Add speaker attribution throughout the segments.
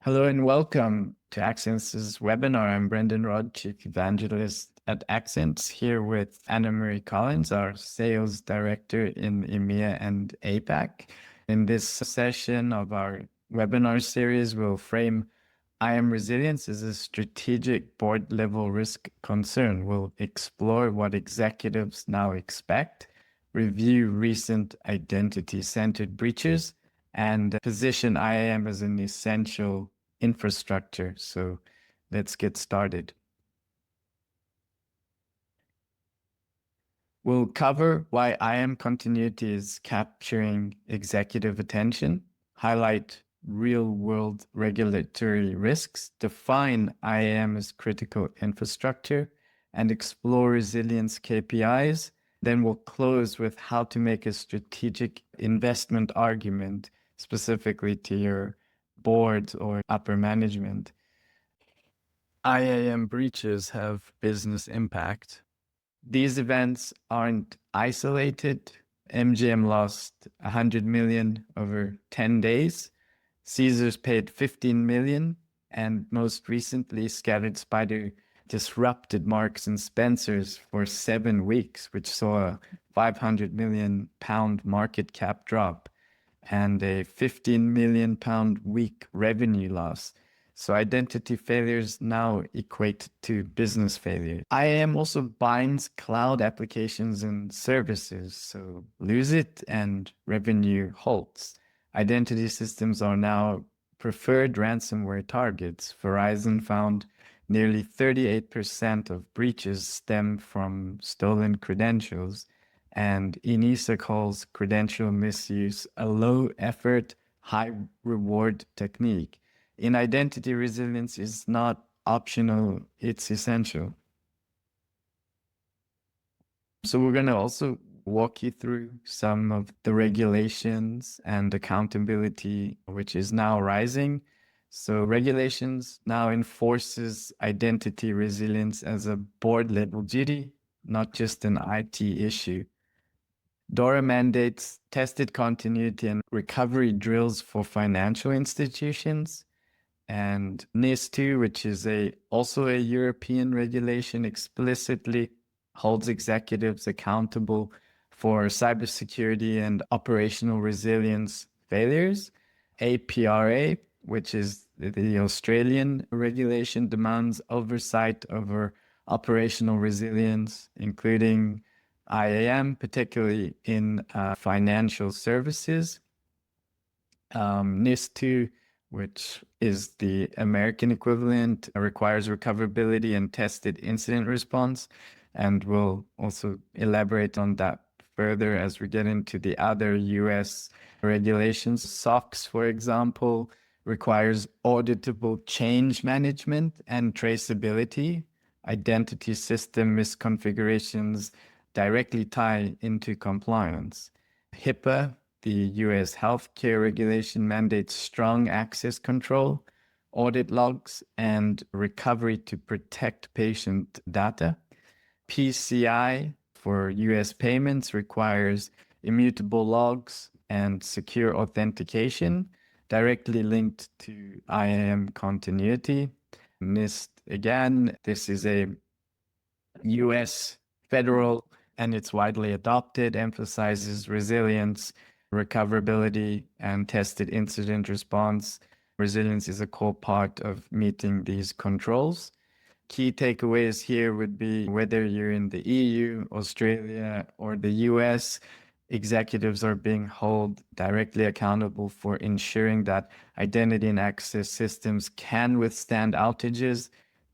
Speaker 1: Hello and welcome to Acsense's webinar. I'm Brendon Rod, Chief Evangelist at Acsense, here with Anna Marie Collins, our Sales Director in EMEA and APAC. In this session of our webinar series, we'll frame IAM Resilience as a strategic board-level risk concern. We'll explore what executives now expect, review recent identity-centered breaches, and position IAM as an essential infrastructure. So let's get started. We'll cover why IAM continuity is capturing executive attention, highlight real-world regulatory risks, define IAM as critical infrastructure, and explore resilience KPIs. Then we'll close with how to make a strategic investment argument specifically to your board or upper management. IAM breaches have business impact. These events aren't isolated. MGM lost 100 million over 10 days. Caesars paid 15 million. And most recently, Scattered Spider disrupted Marks and Spencer's for 7 weeks, which saw a 500 million pound market cap drop and a 15 million pound week revenue loss. So identity failures now equate to business failure. IAM also binds cloud applications and services. So lose it and revenue halts. Identity systems are now preferred ransomware targets. Verizon found nearly 38% of breaches stem from stolen credentials. And ENISA calls credential misuse a low-effort, high-reward technique. In identity, resilience is not optional, it's essential. So we're going to also walk you through some of the regulations and accountability, which is now rising. So regulations now enforces identity resilience as a board-level duty, not just an IT issue. DORA mandates tested continuity and recovery drills for financial institutions. And NIS2, which is also a European regulation, explicitly holds executives accountable for cybersecurity and operational resilience failures. APRA, which is the Australian regulation, demands oversight over operational resilience, including IAM, particularly in financial services. NIS2, which is the American equivalent, requires recoverability and tested incident response. And we'll also elaborate on that further as we get into the other US regulations. SOX, for example, requires auditable change management and traceability. Identity system misconfigurations directly tie into compliance. HIPAA, the US healthcare regulation, mandates strong access control, audit logs, and recovery to protect patient data. PCI for US payments requires immutable logs and secure authentication, directly linked to IAM continuity. NIST, again, this is a US federal and it's widely adopted, emphasizes resilience, recoverability, and tested incident response. Resilience is a core part of meeting these controls. Key takeaways here would be whether you're in the EU, Australia, or the US, executives are being held directly accountable for ensuring that identity and access systems can withstand outages,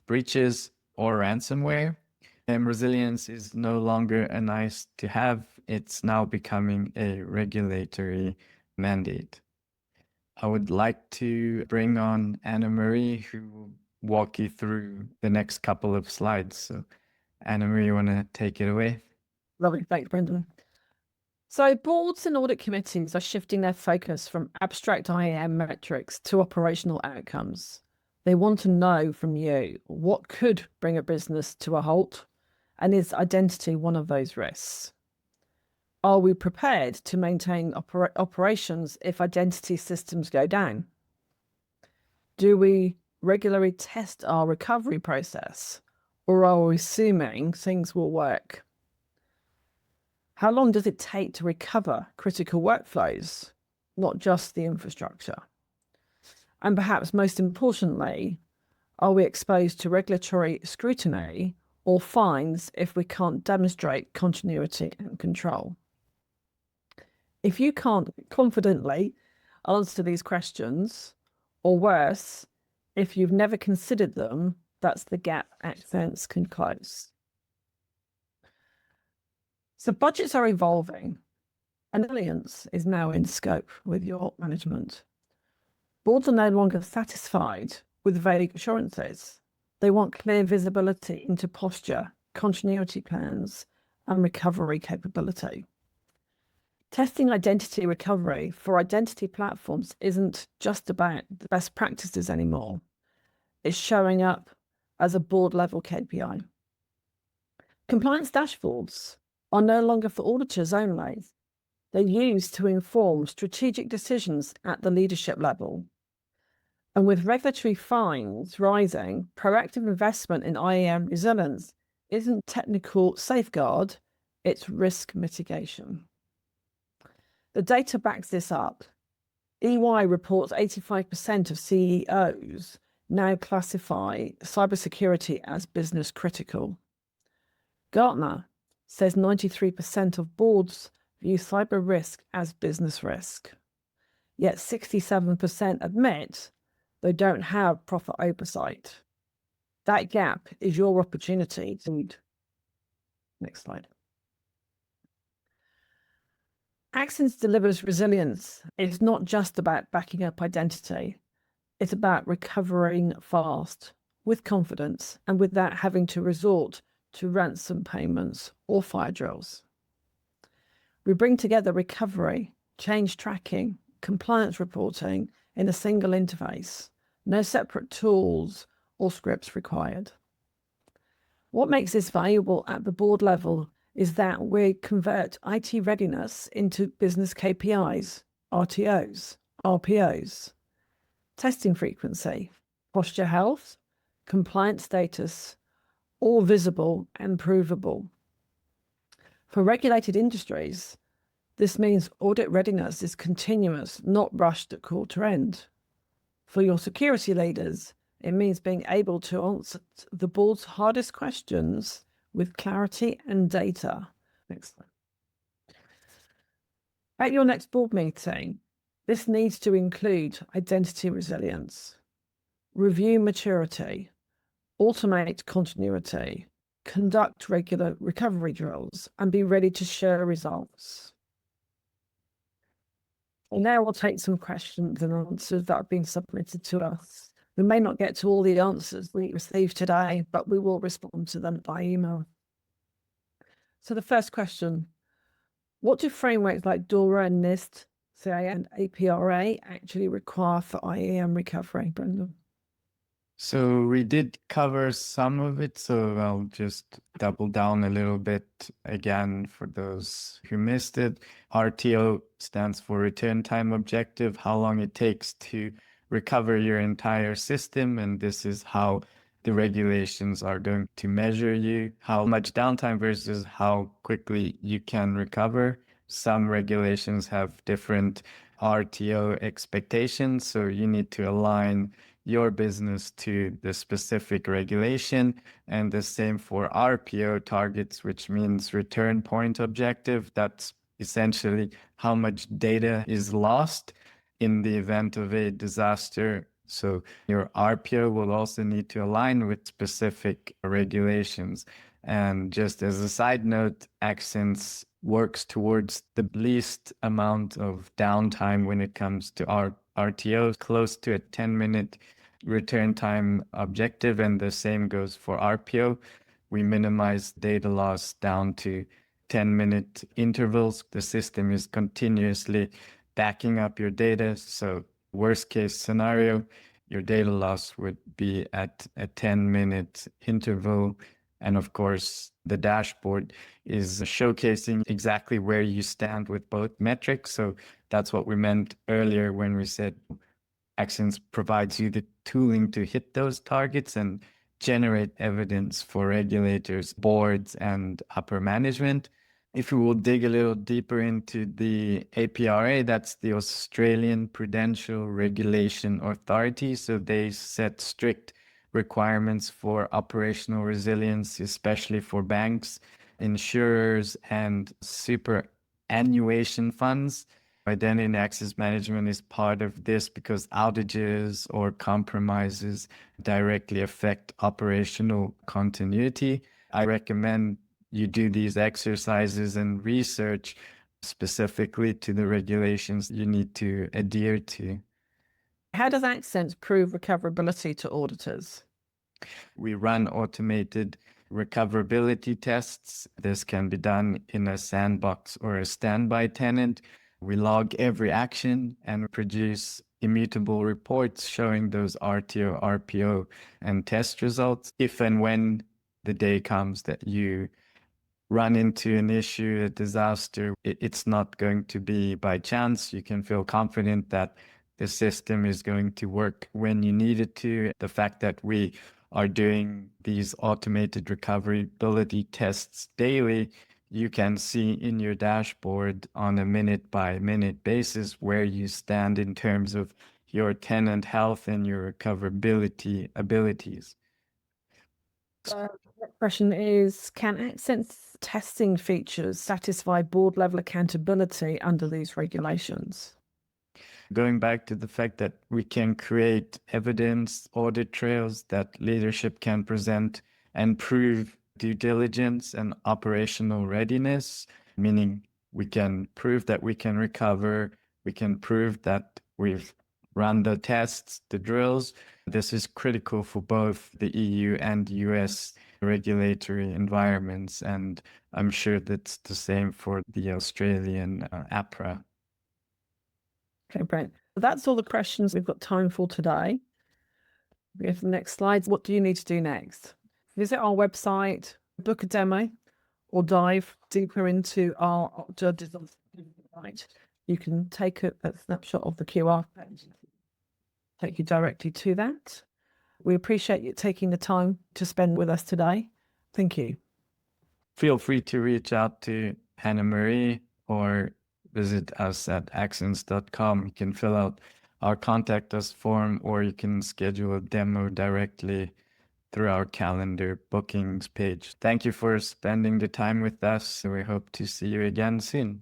Speaker 1: breaches, or ransomware. And resilience is no longer a nice to have, it's now becoming a regulatory mandate. I would like to bring on Anna Marie, who will walk you through the next couple of slides. So Anna Marie, you want to take it away?
Speaker 2: Lovely, thanks, Brendon. So boards and audit committees are shifting their focus from abstract IAM metrics to operational outcomes. They want to know from you what could bring a business to a halt, and is identity one of those risks? Are we prepared to maintain operations if identity systems go down? Do we regularly test our recovery process, or are we assuming things will work? How long does it take to recover critical workflows, not just the infrastructure? And perhaps most importantly, are we exposed to regulatory scrutiny or fines if we can't demonstrate continuity and control? If you can't confidently answer these questions, or worse, if you've never considered them, that's the gap Acsense can close. So budgets are evolving, and resilience is now in scope with your management. Boards are no longer satisfied with vague assurances. They want clear visibility into posture, continuity plans, and recovery capability. Testing identity recovery for identity platforms isn't just about the best practices anymore. It's showing up as a board-level KPI. Compliance dashboards are no longer for auditors only. They're used to inform strategic decisions at the leadership level. And with regulatory fines rising, proactive investment in IAM resilience isn't technical safeguard, it's risk mitigation. The data backs this up. EY reports 85% of CEOs now classify cybersecurity as business critical. Gartner says 93% of boards view cyber risk as business risk. Yet 67% admit they don't have proper oversight. That gap is your opportunity to... Next slide. Acsense delivers resilience. It's not just about backing up identity. It's about recovering fast, with confidence, and without having to resort to ransom payments or fire drills. We bring together recovery, change tracking, compliance reporting in a single interface. No separate tools or scripts required. What makes this valuable at the board level is that we convert IT readiness into business KPIs, RTOs, RPOs, testing frequency, posture health, compliance status, all visible and provable. For regulated industries, this means audit readiness is continuous, not rushed at quarter end. For your security leaders, it means being able to answer the board's hardest questions with clarity and data. Next slide. At your next board meeting, this needs to include identity resilience, review maturity, automate continuity, conduct regular recovery drills, and be ready to share results. And now we'll take some questions and answers that have been submitted to us. We may not get to all the answers we received today, but we will respond to them by email. So the first question, what do frameworks like DORA and NIST, CIM, and APRA actually require for IAM recovery, Brendon?
Speaker 1: So we did cover some of it, so I'll just double down a little bit again for those who missed it. RTO stands for return time objective, how long it takes to recover your entire system, and this is how the regulations are going to measure you, how much downtime versus how quickly you can recover. Some regulations have different RTO expectations, so you need to align your business to the specific regulation, and the same for RPO targets, which means return point objective. That's essentially how much data is lost in the event of a disaster. So your RPO will also need to align with specific regulations. And just as a side note, Acsense works towards the least amount of downtime when it comes to our RTOs, close to a 10-minute return time objective, and the same goes for RPO. We minimize data loss down to 10-minute intervals. The system is continuously backing up your data, so worst case scenario, your data loss would be at a 10-minute interval. And of course, the dashboard is showcasing exactly where you stand with both metrics. So that's what we meant earlier when we said Acsense provides you the tooling to hit those targets and generate evidence for regulators, boards, and upper management. If we will dig a little deeper into the APRA, that's the Australian Prudential Regulation Authority. So they set strict requirements for operational resilience, especially for banks, insurers, and superannuation funds. Identity and access management is part of this because outages or compromises directly affect operational continuity. I recommend you do these exercises and research specifically to the regulations you need to adhere to.
Speaker 2: How does Acsense prove recoverability to auditors?
Speaker 1: We run automated recoverability tests. This can be done in a sandbox or a standby tenant. We log every action and produce immutable reports showing those RTO, RPO, and test results. If and when the day comes that you run into an issue, a disaster, it's not going to be by chance. You can feel confident that the system is going to work when you need it to. The fact that we are doing these automated recoverability tests daily, you can see in your dashboard on a minute-by-minute basis where you stand in terms of your tenant health and your recoverability abilities.
Speaker 2: The next question is, can Acsense testing features satisfy board level accountability under these regulations?
Speaker 1: Going back to the fact that we can create evidence, audit trails that leadership can present and prove due diligence and operational readiness, meaning we can prove that we can recover, we can prove that we've run the tests, the drills. This is critical for both the EU and US regulatory environments, and I'm sure that's the same for the Australian APRA.
Speaker 2: Okay, Brent. That's all the questions we've got time for today. We go to the next slide. What do you need to do next? Visit our website, book a demo, or dive deeper into our judges on the site. You can take a snapshot of the QR code, take you directly to that. We appreciate you taking the time to spend with us today. Thank you.
Speaker 1: Feel free to reach out to Hannah Marie or visit us at acsense.com. You can fill out our contact us form, or you can schedule a demo directly through our calendar bookings page. Thank you for spending the time with us. We hope to see you again soon.